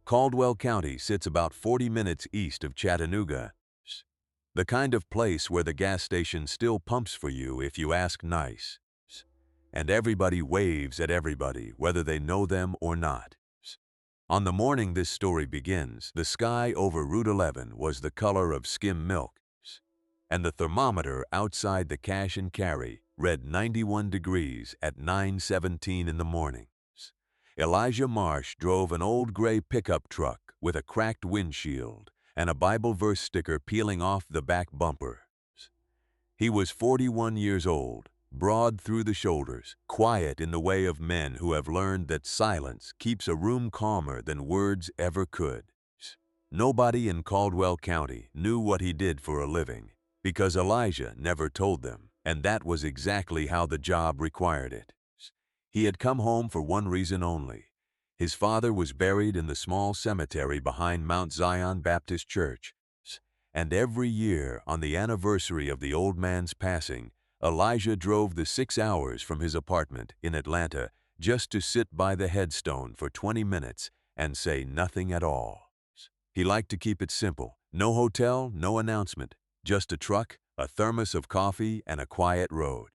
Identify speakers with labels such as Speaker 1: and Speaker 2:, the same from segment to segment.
Speaker 1: Caldwell County sits about 40 minutes east of Chattanooga. The kind of place where the gas station still pumps for you if you ask nice. And everybody waves at everybody, whether they know them or not. On the morning this story begins, the sky over Route 11 was the color of skim milk, and the thermometer outside the cash and carry read 91 degrees at 9:17 in the morning. Elijah Marsh drove an old gray pickup truck with a cracked windshield and a Bible verse sticker peeling off the back bumper. He was 41 years old, broad through the shoulders, quiet in the way of men who have learned that silence keeps a room calmer than words ever could. Nobody in Caldwell County knew what he did for a living because Elijah never told them, and that was exactly how the job required it. He had come home for one reason only. His father was buried in the small cemetery behind Mount Zion Baptist Church, and every year on the anniversary of the old man's passing, Elijah drove the 6 hours from his apartment in Atlanta just to sit by the headstone for 20 minutes and say nothing at all. He liked to keep it simple. No hotel, no announcement, just a truck, a thermos of coffee, and a quiet road.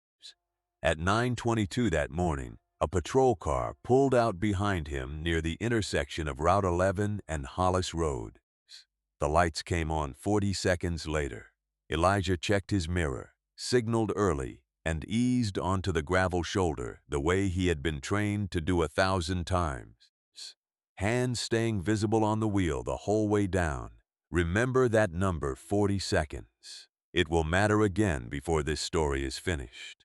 Speaker 1: At 9:22 that morning, a patrol car pulled out behind him near the intersection of Route 11 and Hollis Road. The lights came on 40 seconds later. Elijah checked his mirror, signaled early, and eased onto the gravel shoulder the way he had been trained to do 1,000 times. Hands staying visible on the wheel the whole way down. Remember that number, 40 seconds. It will matter again before this story is finished.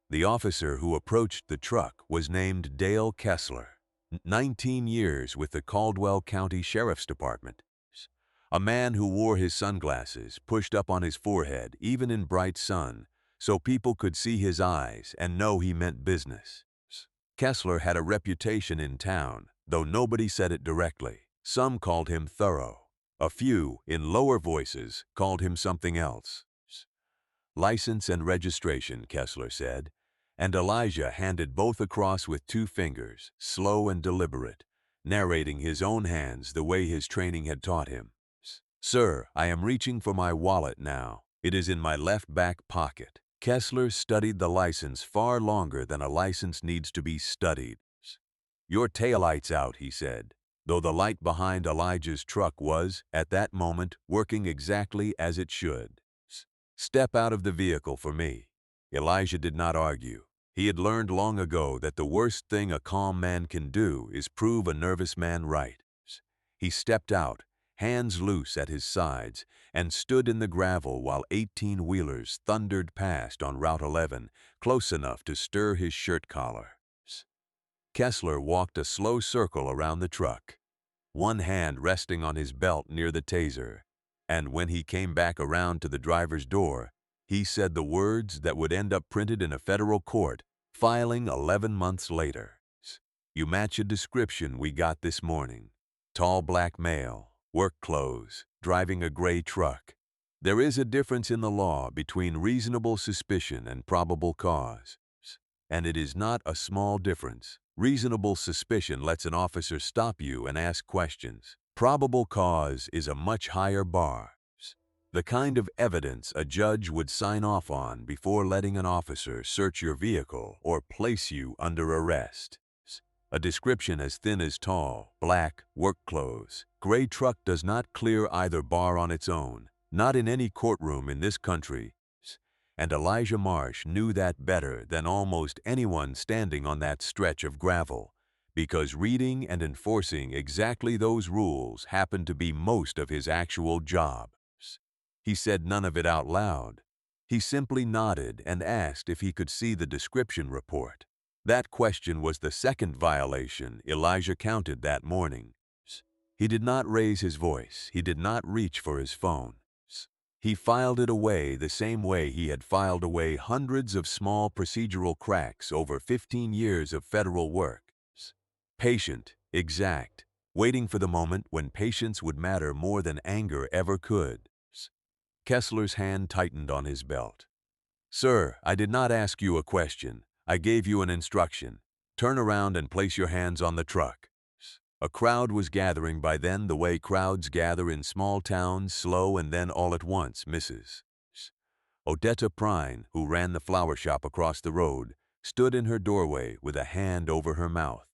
Speaker 1: The officer who approached the truck was named Dale Kessler, 19 years with the Caldwell County Sheriff's Department. A man who wore his sunglasses pushed up on his forehead even in bright sun, so people could see his eyes and know he meant business. Kessler had a reputation in town, though nobody said it directly. Some called him thorough. A few, in lower voices, called him something else. License and registration, Kessler said, and Elijah handed both across with 2 fingers, slow and deliberate, narrating his own hands the way his training had taught him. Sir, I am reaching for my wallet now. It is in my left back pocket. Kessler studied the license far longer than a license needs to be studied. Your taillight's out, he said, though the light behind Elijah's truck was, at that moment, working exactly as it should. Step out of the vehicle for me. Elijah did not argue. He had learned long ago that the worst thing a calm man can do is prove a nervous man right. He stepped out, hands loose at his sides, and stood in the gravel while 18-wheelers thundered past on Route 11, close enough to stir his shirt collar. Kessler walked a slow circle around the truck, one hand resting on his belt near the taser, and when he came back around to the driver's door, he said the words that would end up printed in a federal court, filing 11 months later. You match a description we got this morning. Tall black male, work clothes, driving a gray truck. There is a difference in the law between reasonable suspicion and probable cause. And it is not a small difference. Reasonable suspicion lets an officer stop you and ask questions. Probable cause is a much higher bar. The kind of evidence a judge would sign off on before letting an officer search your vehicle or place you under arrest. A description as thin as tall, black, work clothes, gray truck does not clear either bar on its own, not in any courtroom in this country. And Elijah Marsh knew that better than almost anyone standing on that stretch of gravel, because reading and enforcing exactly those rules happened to be most of his actual job. He said none of it out loud. He simply nodded and asked if he could see the description report. That question was the second violation Elijah counted that morning. He did not raise his voice. He did not reach for his phone. He filed it away the same way he had filed away hundreds of small procedural cracks over 15 years of federal work. Patient, exact, waiting for the moment when patience would matter more than anger ever could. Kessler's hand tightened on his belt. Sir, I did not ask you a question. I gave you an instruction. Turn around and place your hands on the truck. A crowd was gathering by then the way crowds gather in small towns, slow and then all at once, Mrs. Odetta Prine, who ran the flower shop across the road, stood in her doorway with a hand over her mouth.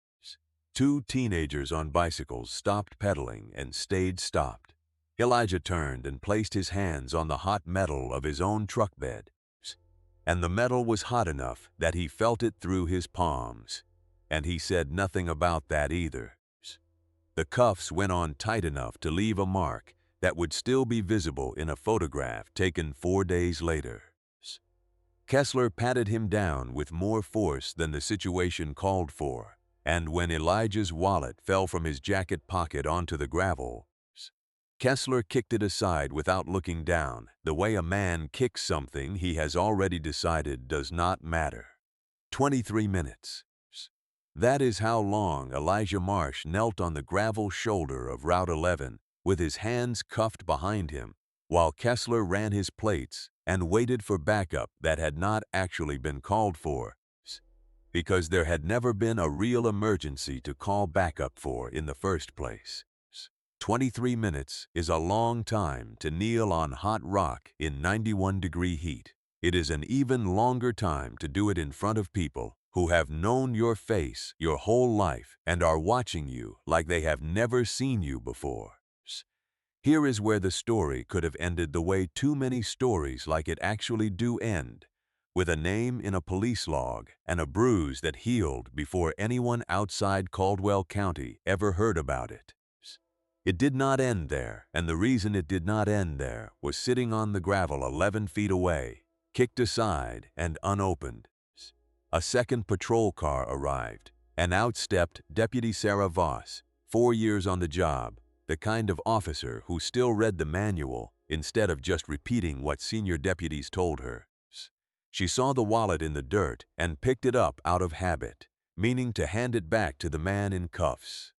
Speaker 1: Two teenagers on bicycles stopped pedaling and stayed stopped. Elijah turned and placed his hands on the hot metal of his own truck bed. And the metal was hot enough that he felt it through his palms. And he said nothing about that either. The cuffs went on tight enough to leave a mark that would still be visible in a photograph taken 4 days later. Kessler patted him down with more force than the situation called for, and when Elijah's wallet fell from his jacket pocket onto the gravel, Kessler kicked it aside without looking down, the way a man kicks something he has already decided does not matter. 23 minutes. That is how long Elijah Marsh knelt on the gravel shoulder of Route 11 with his hands cuffed behind him, while Kessler ran his plates and waited for backup that had not actually been called for, because there had never been a real emergency to call backup for in the first place. 23 minutes is a long time to kneel on hot rock in 91-degree heat. It is an even longer time to do it in front of people who have known your face your whole life and are watching you like they have never seen you before. Here is where the story could have ended the way too many stories like it actually do end, with a name in a police log and a bruise that healed before anyone outside Caldwell County ever heard about it. It did not end there, and the reason it did not end there was sitting on the gravel 11 feet away, kicked aside and unopened. A second patrol car arrived, and out stepped Deputy Sarah Voss, 4 years on the job, the kind of officer who still read the manual instead of just repeating what senior deputies told her. She saw the wallet in the dirt and picked it up out of habit, meaning to hand it back to the man in cuffs.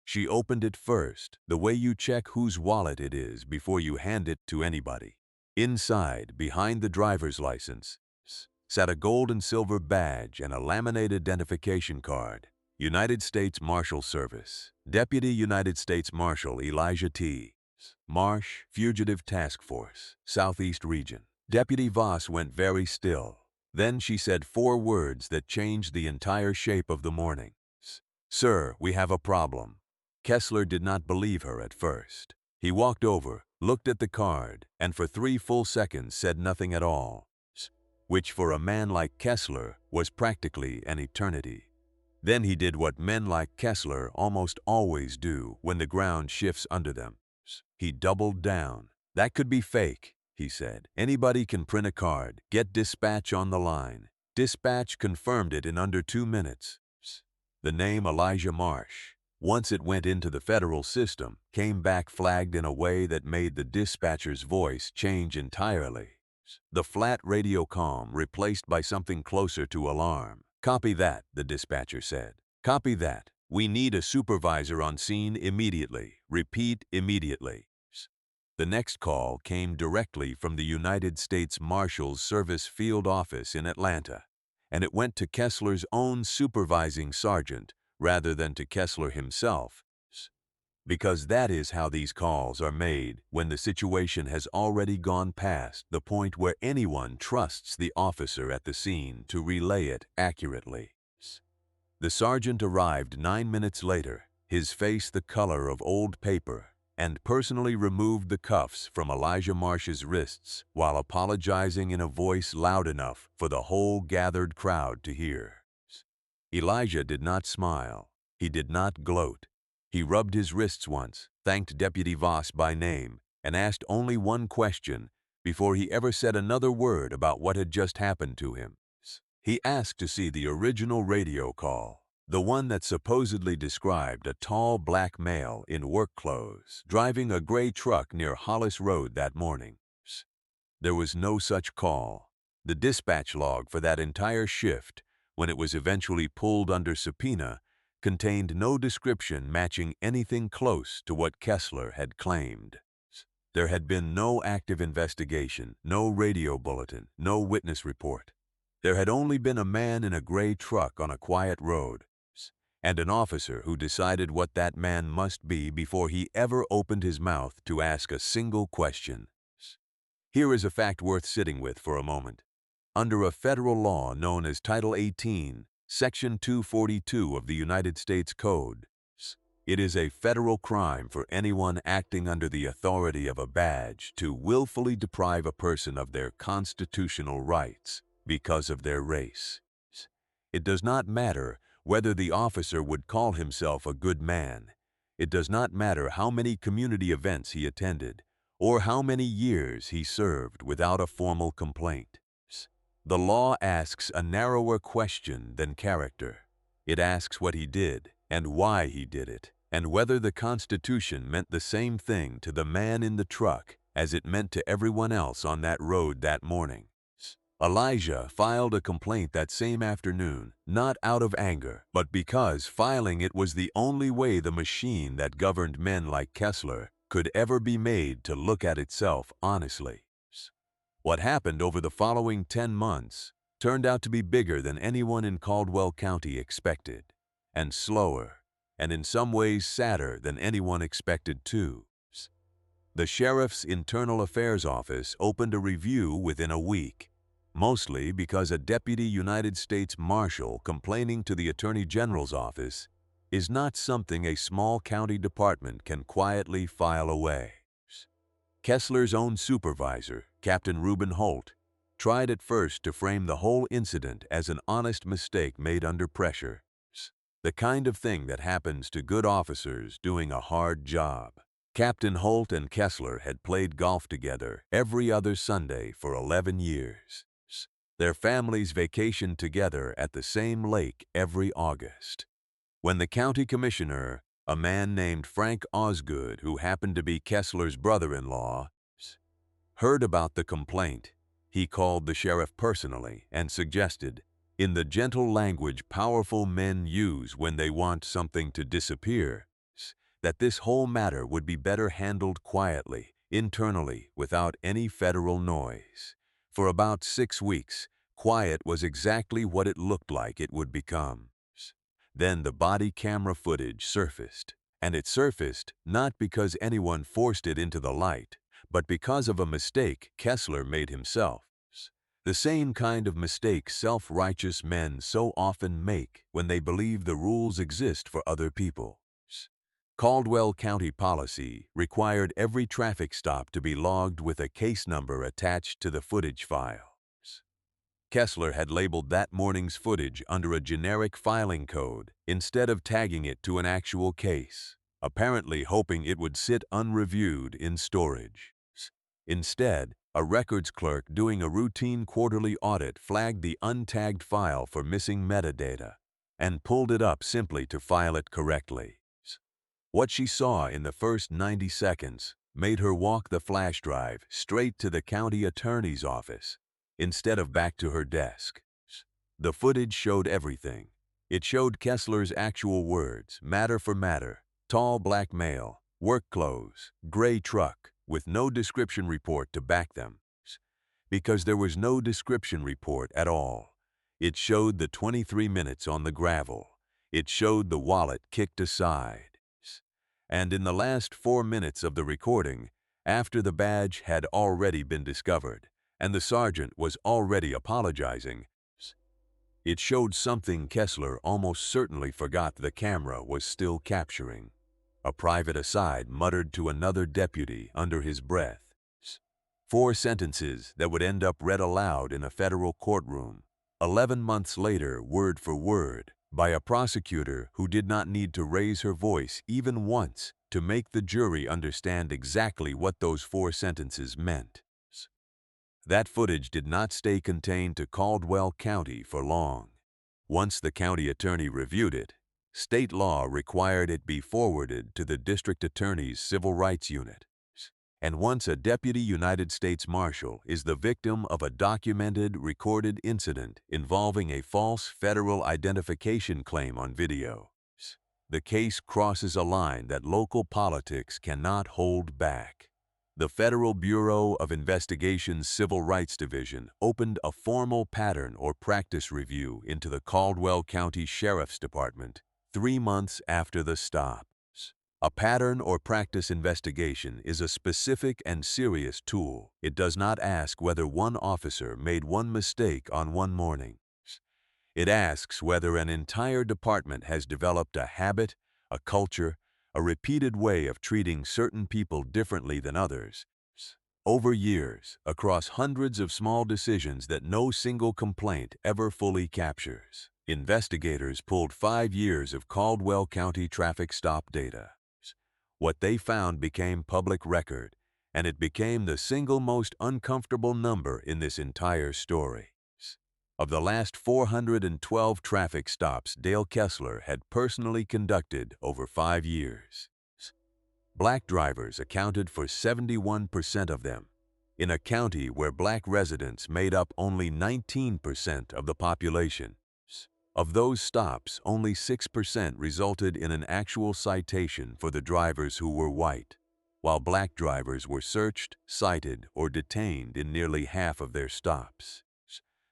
Speaker 1: She opened it first, the way you check whose wallet it is before you hand it to anybody. Inside, behind the driver's license, sat a gold and silver badge and a laminated identification card. United States Marshal Service. Deputy United States Marshal Elijah T. Marsh, Fugitive Task Force, Southeast Region. Deputy Voss went very still. Then she said 4 words that changed the entire shape of the morning. "Sir, we have a problem." Kessler did not believe her at first. He walked over, looked at the card, and for 3 full seconds said nothing at all, which for a man like Kessler was practically an eternity. Then he did what men like Kessler almost always do when the ground shifts under them. He doubled down. "That could be fake," he said. "Anybody can print a card, get dispatch on the line." Dispatch confirmed it in under 2 minutes. The name Elijah Marsh, once it went into the federal system, came back flagged in a way that made the dispatcher's voice change entirely. The flat radio comm replaced by something closer to alarm. "Copy that," the dispatcher said. "Copy that. We need a supervisor on scene immediately. Repeat, immediately." The next call came directly from the United States Marshal's Service Field Office in Atlanta, and it went to Kessler's own supervising sergeant rather than to Kessler himself, because that is how these calls are made when the situation has already gone past the point where anyone trusts the officer at the scene to relay it accurately. The sergeant arrived 9 minutes later, his face the color of old paper, and personally removed the cuffs from Elijah Marsh's wrists while apologizing in a voice loud enough for the whole gathered crowd to hear. Elijah did not smile. He did not gloat. He rubbed his wrists once, thanked Deputy Voss by name, and asked only one question before he ever said another word about what had just happened to him. He asked to see the original radio call, the one that supposedly described a tall black male in work clothes driving a gray truck near Hollis Road that morning. There was no such call. The dispatch log for that entire shift, when it was eventually pulled under subpoena, contained no description matching anything close to what Kessler had claimed. There had been no active investigation, no radio bulletin, no witness report. There had only been a man in a gray truck on a quiet road, and an officer who decided what that man must be before he ever opened his mouth to ask a single question. Here is a fact worth sitting with for a moment. Under a federal law known as Title 18, Section 242 of the United States Code, it is a federal crime for anyone acting under the authority of a badge to willfully deprive a person of their constitutional rights because of their race. It does not matter whether the officer would call himself a good man. It does not matter how many community events he attended or how many years he served without a formal complaint. The law asks a narrower question than character. It asks what he did and why he did it, and whether the Constitution meant the same thing to the man in the truck as it meant to everyone else on that road that morning. Elijah filed a complaint that same afternoon, not out of anger, but because filing it was the only way the machine that governed men like Kessler could ever be made to look at itself honestly. What happened over the following 10 months turned out to be bigger than anyone in Caldwell County expected, and slower, and in some ways sadder than anyone expected too. The Sheriff's Internal Affairs Office opened a review within a week, mostly because a Deputy United States Marshal complaining to the Attorney General's office is not something a small county department can quietly file away. Kessler's own supervisor, Captain Reuben Holt, tried at first to frame the whole incident as an honest mistake made under pressure, the kind of thing that happens to good officers doing a hard job. Captain Holt and Kessler had played golf together every other Sunday for 11 years. Their families vacationed together at the same lake every August. When the county commissioner, a man named Frank Osgood, who happened to be Kessler's brother-in-law, heard about the complaint, he called the sheriff personally and suggested, in the gentle language powerful men use when they want something to disappear, that this whole matter would be better handled quietly, internally, without any federal noise. For about 6 weeks, quiet was exactly what it looked like it would become. Then the body camera footage surfaced, and it surfaced not because anyone forced it into the light, but because of a mistake Kessler made himself. The same kind of mistake self-righteous men so often make when they believe the rules exist for other people. Caldwell County policy required every traffic stop to be logged with a case number attached to the footage file. Kessler had labeled that morning's footage under a generic filing code instead of tagging it to an actual case, apparently hoping it would sit unreviewed in storage. Instead, a records clerk doing a routine quarterly audit flagged the untagged file for missing metadata and pulled it up simply to file it correctly. What she saw in the first 90 seconds made her walk the flash drive straight to the county attorney's office instead of back to her desk. The footage showed everything. It showed Kessler's actual words, matter for matter, tall black male, work clothes, gray truck, with no description report to back them. Because there was no description report at all. It showed the 23 minutes on the gravel. It showed the wallet kicked aside. And in the last 4 minutes of the recording, after the badge had already been discovered, and the sergeant was already apologizing, it showed something Kessler almost certainly forgot the camera was still capturing. A private aside muttered to another deputy under his breath. 4 sentences that would end up read aloud in a federal courtroom, 11 months later, word for word, by a prosecutor who did not need to raise her voice even once to make the jury understand exactly what those 4 sentences meant. That footage did not stay contained to Caldwell County for long. Once the county attorney reviewed it, state law required it be forwarded to the district attorney's civil rights unit. And once a deputy United States Marshal is the victim of a documented, recorded incident involving a false federal identification claim on video, the case crosses a line that local politics cannot hold back. The Federal Bureau of Investigation's Civil Rights Division opened a formal pattern or practice review into the Caldwell County Sheriff's Department 3 months after the stop. A pattern or practice investigation is a specific and serious tool. It does not ask whether one officer made one mistake on one morning. It asks whether an entire department has developed a habit, a culture, a repeated way of treating certain people differently than others. Over years, across hundreds of small decisions that no single complaint ever fully captures, investigators pulled 5 years of Caldwell County traffic stop data. What they found became public record, and it became the single most uncomfortable number in this entire story. Of the last 412 traffic stops Dale Kessler had personally conducted over 5 years, black drivers accounted for 71% of them, in a county where black residents made up only 19% of the population. Of those stops, only 6% resulted in an actual citation for the drivers who were white, while black drivers were searched, cited, or detained in nearly half of their stops.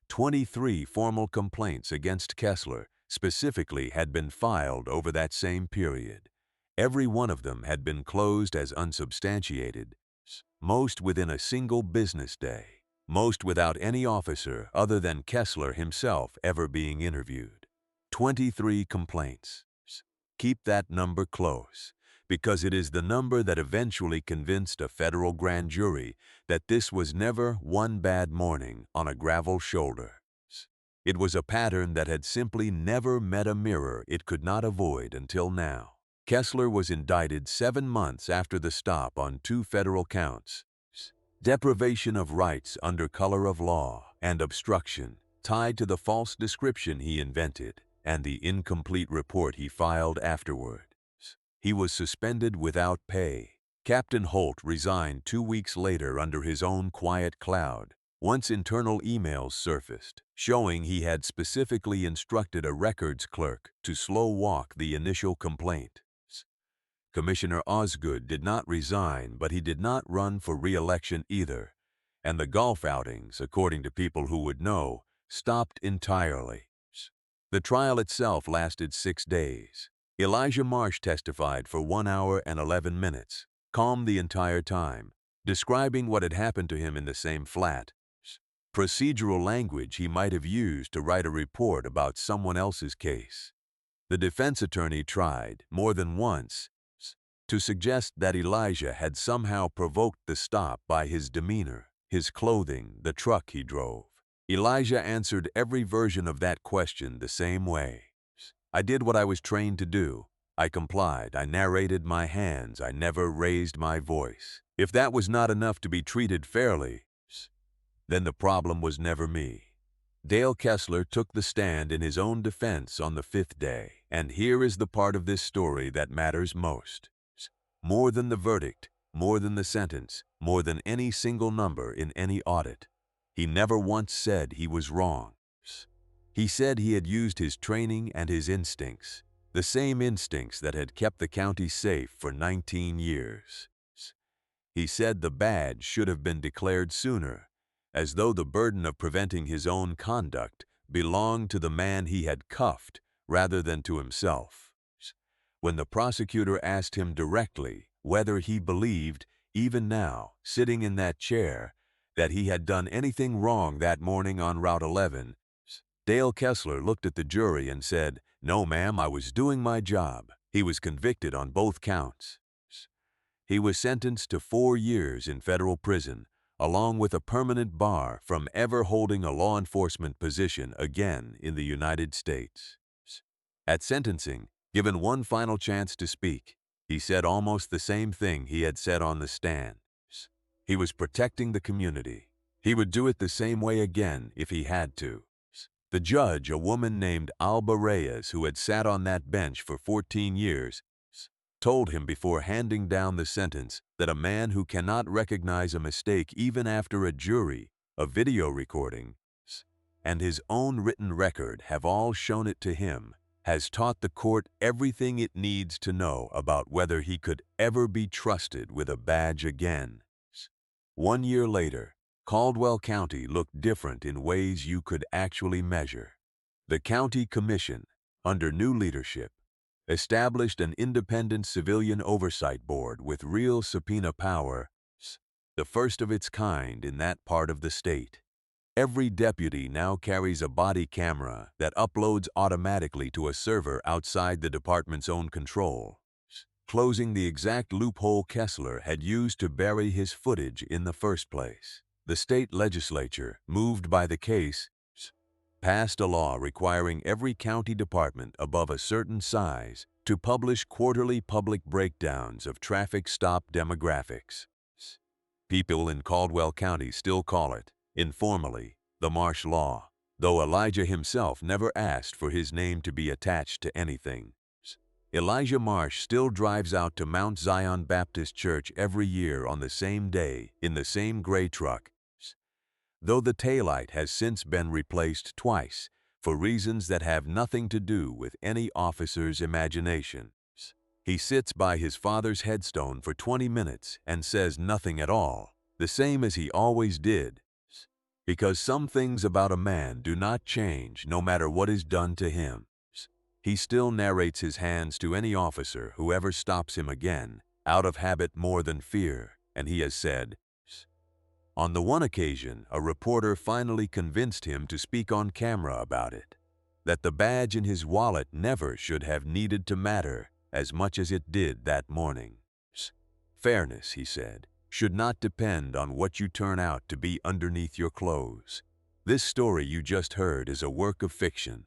Speaker 1: 23 formal complaints against Kessler specifically had been filed over that same period. Every one of them had been closed as unsubstantiated, most within a single business day, most without any officer other than Kessler himself ever being interviewed. 23 complaints. Keep that number close, because it is the number that eventually convinced a federal grand jury that this was never one bad morning on a gravel shoulder. It was a pattern that had simply never met a mirror it could not avoid until now. Kessler was indicted 7 months after the stop on 2 federal counts: deprivation of rights under color of law and obstruction, tied to the false description he invented and the incomplete report he filed afterward. He was suspended without pay. Captain Holt resigned 2 weeks later under his own quiet cloud, once internal emails surfaced, showing he had specifically instructed a records clerk to slow-walk the initial complaint. Commissioner Osgood did not resign, but he did not run for re-election either, and the golf outings, according to people who would know, stopped entirely. The trial itself lasted 6 days. Elijah Marsh testified for 1 hour and 11 minutes, calm the entire time, describing what had happened to him in the same flat. Procedural language he might have used to write a report about someone else's case. The defense attorney tried, more than once, to suggest that Elijah had somehow provoked the stop by his demeanor, his clothing, the truck he drove. Elijah answered every version of that question the same way. I did what I was trained to do. I complied. I narrated my hands. I never raised my voice. If that was not enough to be treated fairly, then the problem was never me. Dale Kessler took the stand in his own defense on the 5th day, and here is the part of this story that matters most. More than the verdict, more than the sentence, more than any single number in any audit, he never once said he was wrong. He said he had used his training and his instincts, the same instincts that had kept the county safe for 19 years. He said the badge should have been declared sooner, as though the burden of preventing his own conduct belonged to the man he had cuffed rather than to himself. When the prosecutor asked him directly whether he believed, even now, sitting in that chair, that he had done anything wrong that morning on Route 11, Dale Kessler looked at the jury and said, "No, ma'am, I was doing my job." He was convicted on both counts. He was sentenced to 4 years in federal prison, along with a permanent bar from ever holding a law enforcement position again in the United States. At sentencing, given one final chance to speak, he said almost the same thing he had said on the stand. He was protecting the community. He would do it the same way again if he had to. The judge, a woman named Alba Reyes, who had sat on that bench for 14 years, told him before handing down the sentence that a man who cannot recognize a mistake even after a jury, a video recording, and his own written record have all shown it to him, has taught the court everything it needs to know about whether he could ever be trusted with a badge again. 1 year later, Caldwell County looked different in ways you could actually measure. The county commission, under new leadership, established an independent civilian oversight board with real subpoena power, the first of its kind in that part of the state. Every deputy now carries a body camera that uploads automatically to a server outside the department's own control, closing the exact loophole Kessler had used to bury his footage in the first place. The state legislature, moved by the case, passed a law requiring every county department above a certain size to publish quarterly public breakdowns of traffic stop demographics. People in Caldwell County still call it, informally, the Marsh Law, though Elijah himself never asked for his name to be attached to anything. Elijah Marsh still drives out to Mount Zion Baptist Church every year on the same day in the same gray truck, though the taillight has since been replaced twice for reasons that have nothing to do with any officer's imagination. He sits by his father's headstone for 20 minutes and says nothing at all, the same as he always did, because some things about a man do not change no matter what is done to him. He still narrates his hands to any officer who ever stops him again, out of habit more than fear, and he has said, on the one occasion, a reporter finally convinced him to speak on camera about it, that the badge in his wallet never should have needed to matter as much as it did that morning. Fairness, he said, should not depend on what you turn out to be underneath your clothes. This story you just heard is a work of fiction.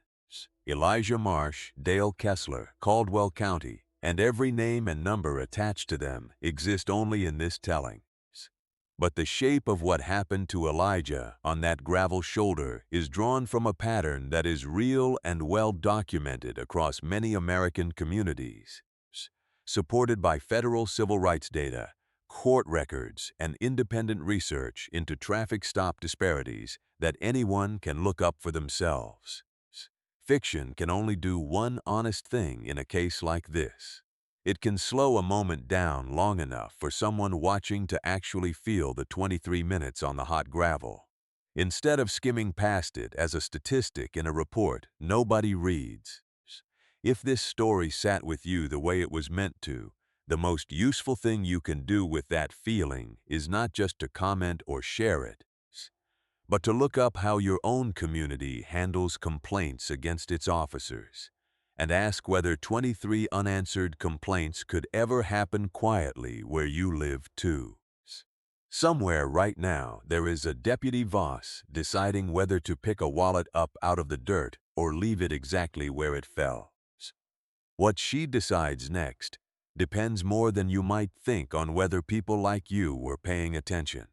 Speaker 1: Elijah Marsh, Dale Kessler, Caldwell County, and every name and number attached to them exist only in this telling. But the shape of what happened to Elijah on that gravel shoulder is drawn from a pattern that is real and well documented across many American communities, supported by federal civil rights data, court records, and independent research into traffic stop disparities that anyone can look up for themselves. Fiction can only do one honest thing in a case like this. It can slow a moment down long enough for someone watching to actually feel the 23 minutes on the hot gravel. Instead of skimming past it as a statistic in a report nobody reads. If this story sat with you the way it was meant to, the most useful thing you can do with that feeling is not just to comment or share it, but to look up how your own community handles complaints against its officers, and ask whether 23 unanswered complaints could ever happen quietly where you live too. Somewhere right now there is a Deputy Voss deciding whether to pick a wallet up out of the dirt or leave it exactly where it fell. What she decides next depends more than you might think on whether people like you were paying attention.